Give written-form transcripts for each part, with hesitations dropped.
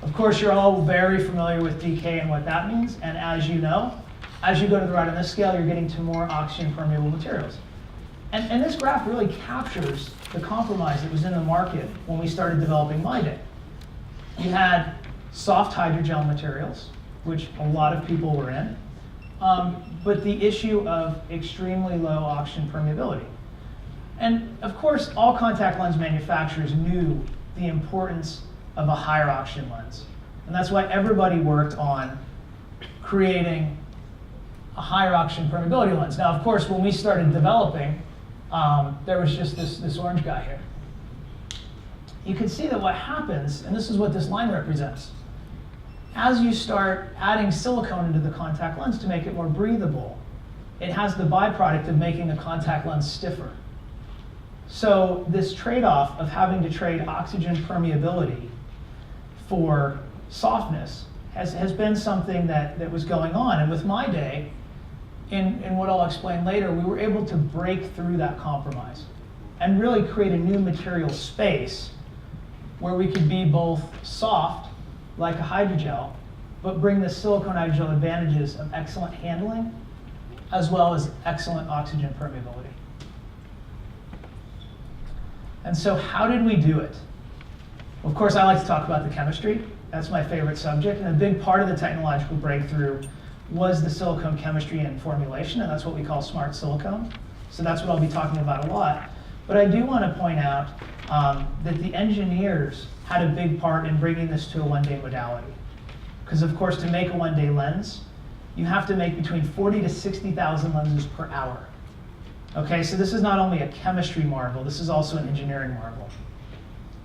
Of course, you're all very familiar with decay and what that means, and as you know, as you go to the right on this scale, you're getting to more oxygen-permeable materials. And this graph really captures the compromise that was in the market when we started developing MyDay. You had soft hydrogel materials, which a lot of people were in, but the issue of extremely low oxygen permeability. And of course, all contact lens manufacturers knew the importance of a higher oxygen lens. And that's why everybody worked on creating a higher oxygen permeability lens. Now, of course, when we started developing, there was just this orange guy here. You can see that what happens, and this is what this line represents, as you start adding silicone into the contact lens to make it more breathable, it has the byproduct of making the contact lens stiffer. So this trade-off of having to trade oxygen permeability for softness has been something that was going on. And with MyDay, in what I'll explain later, we were able to break through that compromise and really create a new material space where we could be both soft, like a hydrogel, but bring the silicone hydrogel advantages of excellent handling, as well as excellent oxygen permeability. And so how did we do it? Of course, I like to talk about the chemistry. That's my favorite subject, and a big part of the technological breakthrough was the silicone chemistry and formulation, and that's what we call smart silicone. So that's what I'll be talking about a lot. But I do want to point out that the engineers had a big part in bringing this to a one-day modality. Because of course, to make a one-day lens, you have to make between 40 to 60,000 lenses per hour. Okay, so this is not only a chemistry marvel, this is also an engineering marvel.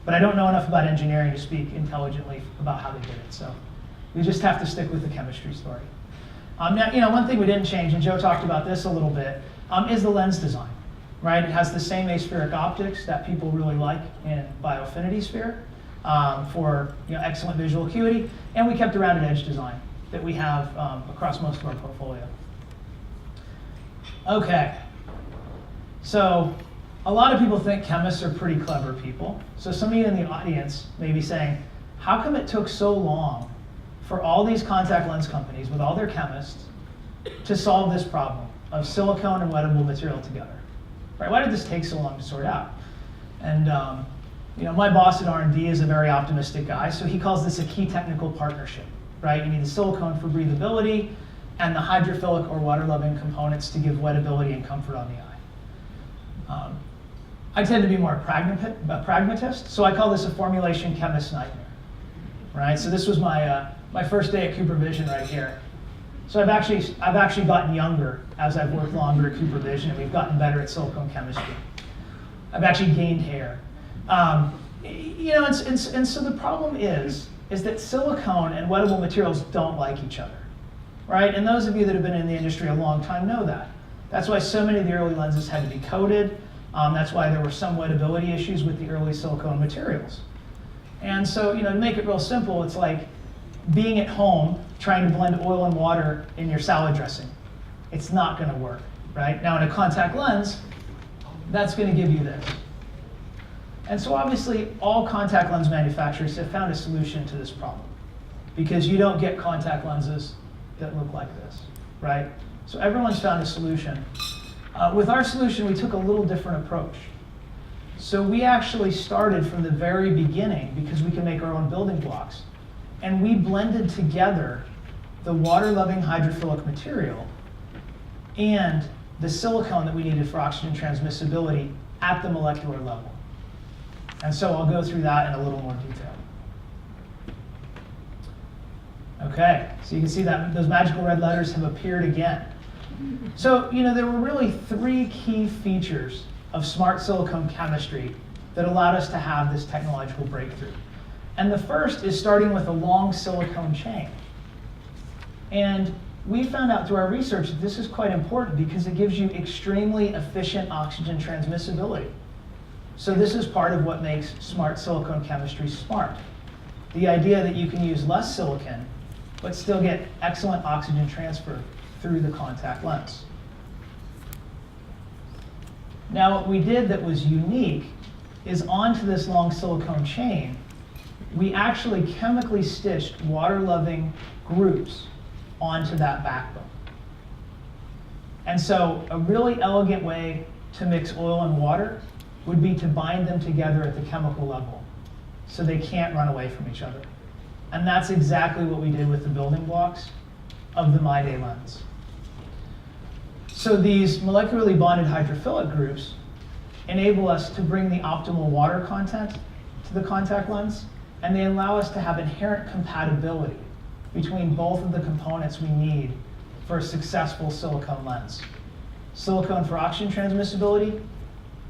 But I don't know enough about engineering to speak intelligently about how they did it, so we just have to stick with the chemistry story. Now, one thing we didn't change, and Joe talked about this a little bit, is the lens design, right? It has the same aspheric optics that people really like in bioaffinity sphere for excellent visual acuity, and we kept a rounded edge design that we have across most of our portfolio. Okay, so a lot of people think chemists are pretty clever people. So some of you in the audience may be saying, how come it took so long for all these contact lens companies with all their chemists to solve this problem of silicone and wettable material together? Right? Why did this take so long to sort out? And my boss at R&D is a very optimistic guy, so he calls this a key technical partnership. Right? You need the silicone for breathability and the hydrophilic or water-loving components to give wettability and comfort on the eye. I tend to be more a pragmatist, so I call this a formulation chemist's nightmare. Right? So this was my first day at CooperVision right here. So I've actually gotten younger as I've worked longer at CooperVision, and we've gotten better at silicone chemistry. I've actually gained hair. And so the problem is that silicone and wettable materials don't like each other, right? And those of you that have been in the industry a long time know that. That's why so many of the early lenses had to be coated. That's why there were some wettability issues with the early silicone materials. And so, to make it real simple, it's like being at home trying to blend oil and water in your salad dressing. It's not going to work, right? Now, in a contact lens, that's going to give you this. And so obviously, all contact lens manufacturers have found a solution to this problem, because you don't get contact lenses that look like this, right? So everyone's found a solution. With our solution, we took a little different approach. So we actually started from the very beginning, because we can make our own building blocks, and we blended together the water-loving hydrophilic material and the silicone that we needed for oxygen transmissibility at the molecular level. And so I'll go through that in a little more detail. Okay, so you can see that those magical red letters have appeared again. So, there were really three key features of smart silicone chemistry that allowed us to have this technological breakthrough. And the first is starting with a long silicone chain. And we found out through our research that this is quite important because it gives you extremely efficient oxygen transmissibility. So this is part of what makes smart silicone chemistry smart. The idea that you can use less silicon, but still get excellent oxygen transfer through the contact lens. Now, what we did that was unique is onto this long silicone chain, we actually chemically stitched water-loving groups onto that backbone. And so a really elegant way to mix oil and water would be to bind them together at the chemical level so they can't run away from each other. And that's exactly what we did with the building blocks of the MyDay lens. So these molecularly bonded hydrophilic groups enable us to bring the optimal water content to the contact lens, and they allow us to have inherent compatibility between both of the components we need for a successful silicone lens. Silicone for oxygen transmissibility,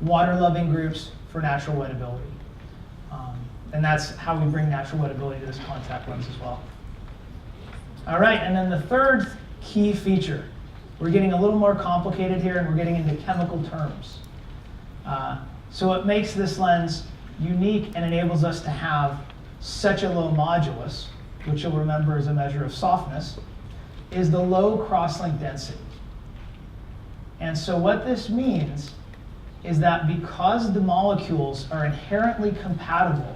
water-loving groups for natural wettability. And that's how we bring natural wettability to this contact lens as well. All right, and then the third key feature. We're getting a little more complicated here, and we're getting into chemical terms. So what makes this lens unique and enables us to have such a low modulus, which you'll remember is a measure of softness, is the low cross-link density. And so what this means is that because the molecules are inherently compatible,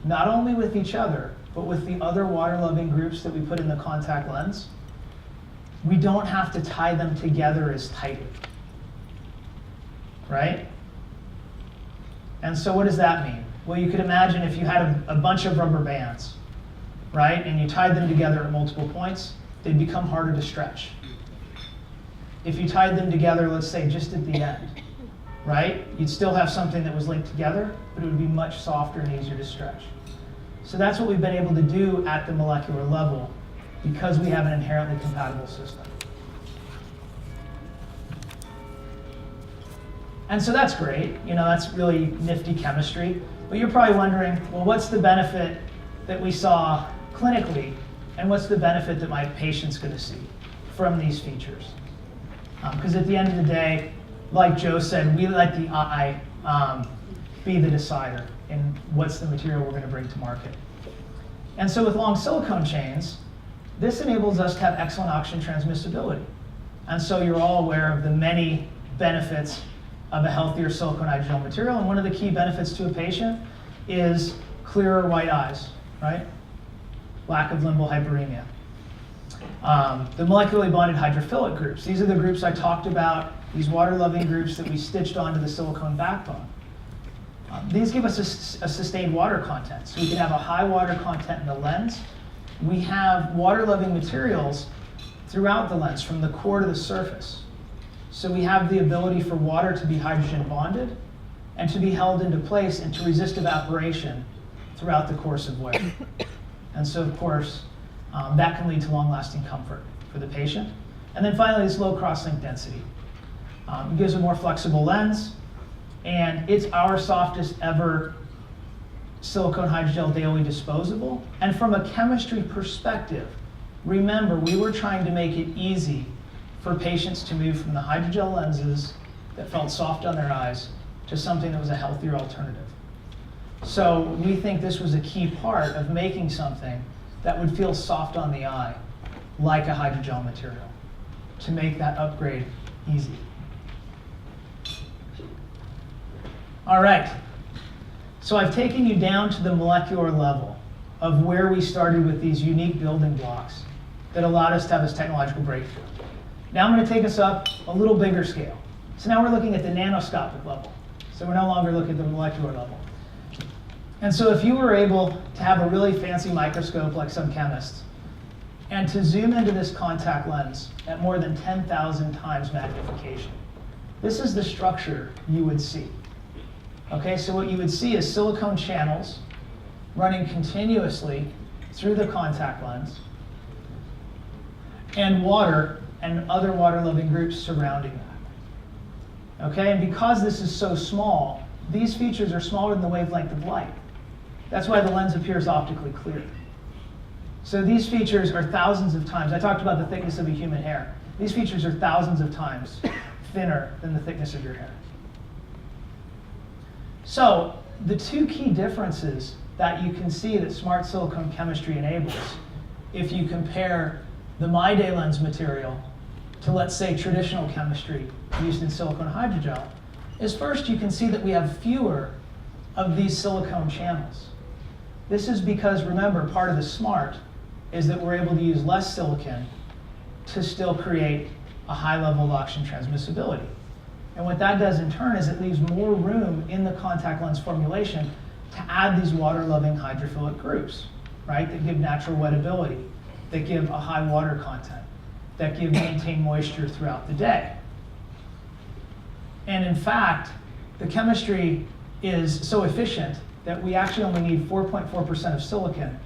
not only with each other, but with the other water-loving groups that we put in the contact lens, we don't have to tie them together as tightly, right? And so what does that mean? Well, you could imagine if you had a bunch of rubber bands, right, and you tied them together at multiple points, they'd become harder to stretch. If you tied them together, let's say just at the end, right, you'd still have something that was linked together, but it would be much softer and easier to stretch. So that's what we've been able to do at the molecular level because we have an inherently compatible system. And so that's great, that's really nifty chemistry, but you're probably wondering, well, what's the benefit that we saw clinically, and what's the benefit that my patient's gonna see from these features? Because at the end of the day, like Joe said, we let the eye be the decider in what's the material we're gonna bring to market. And so with long silicone chains, this enables us to have excellent oxygen transmissibility. And so you're all aware of the many benefits of a healthier silicone hydrogel material, and one of the key benefits to a patient is clearer white eyes, right? Lack of limbal hyperemia. The molecularly bonded hydrophilic groups, these are the groups I talked about, these water-loving groups that we stitched onto the silicone backbone. These give us a sustained water content, so we can have a high water content in the lens. We have water-loving materials throughout the lens, from the core to the surface. So we have the ability for water to be hydrogen bonded and to be held into place and to resist evaporation throughout the course of wear. And so, of course, that can lead to long-lasting comfort for the patient. And then finally, this low cross-link density. It gives a more flexible lens, and it's our softest ever silicone hydrogel daily disposable. And from a chemistry perspective, remember, we were trying to make it easy for patients to move from the hydrogel lenses that felt soft on their eyes to something that was a healthier alternative. So we think this was a key part of making something that would feel soft on the eye, like a hydrogel material, to make that upgrade easy. All right, so I've taken you down to the molecular level of where we started with these unique building blocks that allowed us to have this technological breakthrough. Now I'm going to take us up a little bigger scale. So now we're looking at the nanoscopic level. So we're no longer looking at the molecular level. And so if you were able to have a really fancy microscope like some chemists, and to zoom into this contact lens at more than 10,000 times magnification, this is the structure you would see. Okay, so what you would see is silicone channels running continuously through the contact lens, and water and other water-loving groups surrounding that. Okay, and because this is so small, these features are smaller than the wavelength of light. That's why the lens appears optically clear. So these features are thousands of times, I talked about the thickness of a human hair. These features are thousands of times thinner than the thickness of your hair. So the two key differences that you can see that smart silicone chemistry enables, if you compare the MyDay lens material to, let's say, traditional chemistry used in silicone hydrogel, is first you can see that we have fewer of these silicone channels. This is because, remember, part of the smart is that we're able to use less silicon to still create a high level of oxygen transmissibility. And what that does in turn is it leaves more room in the contact lens formulation to add these water-loving hydrophilic groups, right, that give natural wettability, that give a high water content, that give maintained moisture throughout the day. And in fact, the chemistry is so efficient that we actually only need 4.4% of silicon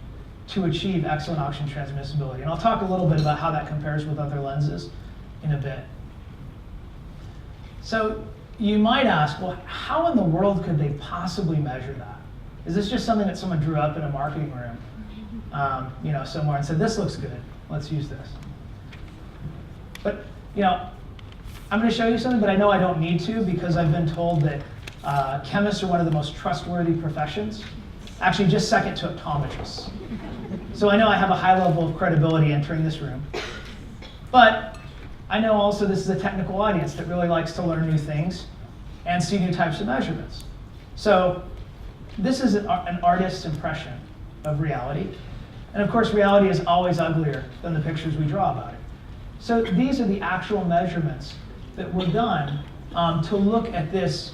to achieve excellent oxygen transmissibility. And I'll talk a little bit about how that compares with other lenses in a bit. So you might ask, well, how in the world could they possibly measure that? Is this just something that someone drew up in a marketing room, somewhere and said, this looks good, let's use this? But, I'm going to show you something, but I know I don't need to because I've been told that chemists are one of the most trustworthy professions, actually just second to optometrists. So I know I have a high level of credibility entering this room. But I know also this is a technical audience that really likes to learn new things and see new types of measurements. So this is an artist's impression of reality. And of course, reality is always uglier than the pictures we draw about it. So these are the actual measurements that were done to look at this,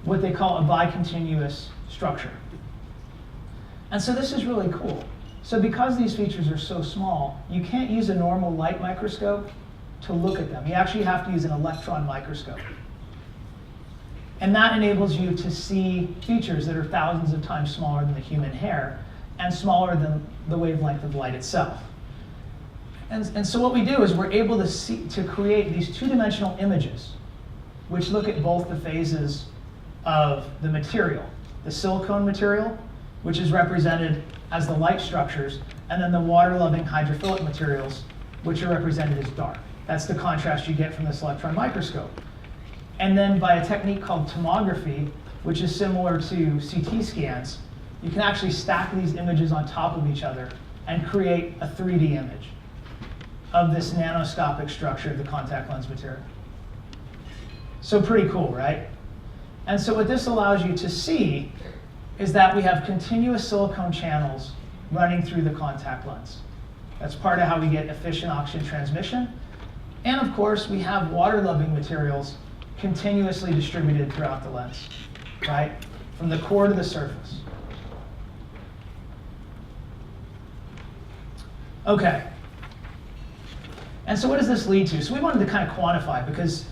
what they call a bicontinuous structure. And so this is really cool. So because these features are so small, you can't use a normal light microscope to look at them. You actually have to use an electron microscope. And that enables you to see features that are thousands of times smaller than the human hair and smaller than the wavelength of light itself. And so what we do is we're able to create these two-dimensional images which look at both the phases of the material, the silicone material, which is represented as the light structures, and then the water-loving hydrophilic materials, which are represented as dark. That's the contrast you get from this electron microscope. And then by a technique called tomography, which is similar to CT scans, you can actually stack these images on top of each other and create a 3D image of this nanoscopic structure of the contact lens material. So pretty cool, right? And so what this allows you to see is that we have continuous silicone channels running through the contact lens. That's part of how we get efficient oxygen transmission. And of course, we have water-loving materials continuously distributed throughout the lens, right? From the core to the surface. Okay. And so what does this lead to? So we wanted to kind of quantify because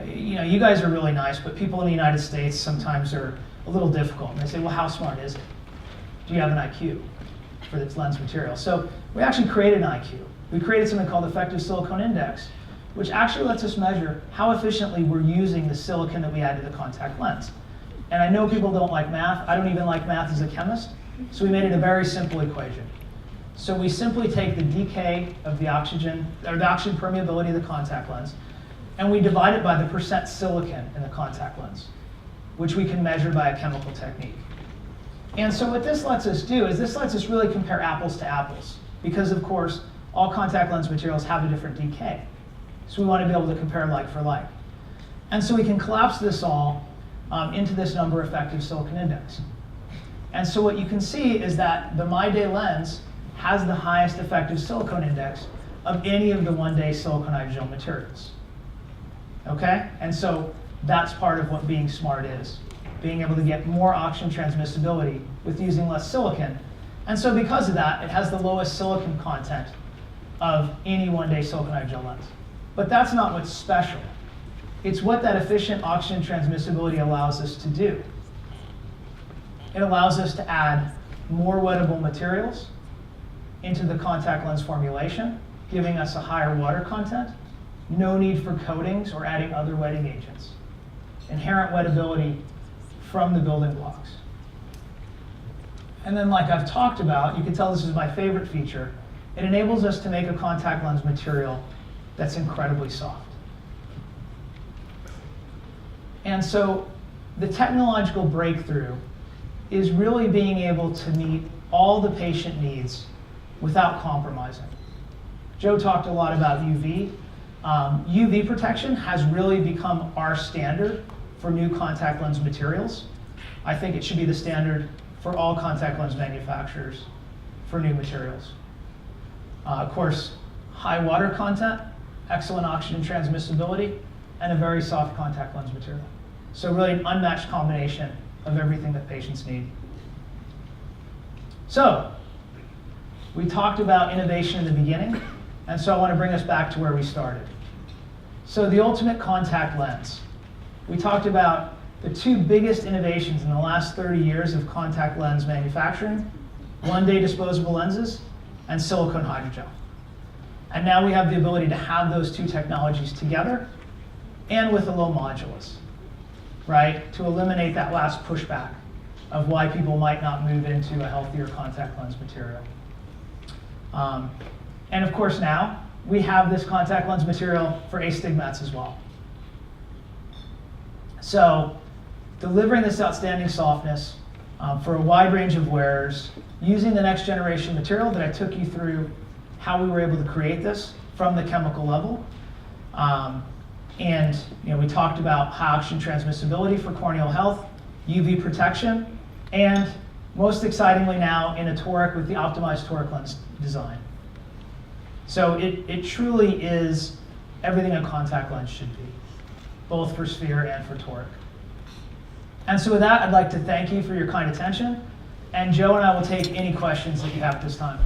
you guys are really nice, but people in the United States sometimes are a little difficult. And they say, well, how smart is it? Do you have an IQ for this lens material? So we actually created an IQ. We created something called effective silicone index, which actually lets us measure how efficiently we're using the silicon that we add to the contact lens. And I know people don't like math. I don't even like math as a chemist. So we made it a very simple equation. So we simply take the decay of the oxygen, or the oxygen permeability of the contact lens, and we divide it by the percent silicon in the contact lens, which we can measure by a chemical technique. And so what this lets us do is this lets us really compare apples to apples, because of course, all contact lens materials have a different decay. So we want to be able to compare like for like. And so we can collapse this all into this number effective silicon index. And so what you can see is that the MyDay lens has the highest effective silicone index of any of the one-day silicone hydrogel materials. Okay? And so that's part of what being smart is, being able to get more oxygen transmissibility with using less silicon. And so because of that, it has the lowest silicon content of any one-day silicone hydrogel lens. But that's not what's special. It's what that efficient oxygen transmissibility allows us to do. It allows us to add more wettable materials into the contact lens formulation, giving us a higher water content, no need for coatings or adding other wetting agents. Inherent wettability from the building blocks. And then like I've talked about, you can tell this is my favorite feature, it enables us to make a contact lens material that's incredibly soft. And so the technological breakthrough is really being able to meet all the patient needs without compromising. Joe talked a lot about UV. UV protection has really become our standard for new contact lens materials. I think it should be the standard for all contact lens manufacturers for new materials. Of course, high water content, excellent oxygen transmissibility, and a very soft contact lens material. So really an unmatched combination of everything that patients need. So, we talked about innovation in the beginning, and so I want to bring us back to where we started. So the ultimate contact lens. We talked about the two biggest innovations in the last 30 years of contact lens manufacturing: one-day disposable lenses and silicone hydrogel. And now we have the ability to have those two technologies together and with a low modulus, right? To eliminate that last pushback of why people might not move into a healthier contact lens material. And of course now, we have this contact lens material for astigmats as well. So, delivering this outstanding softness for a wide range of wearers, using the next generation material that I took you through how we were able to create this from the chemical level. And we talked about high oxygen transmissibility for corneal health, UV protection, and most excitingly now in a toric with the optimized toric lens design. So it truly is everything a contact lens should be, both for sphere and for toric. And so with that, I'd like to thank you for your kind attention, and Joe and I will take any questions that you have at this time.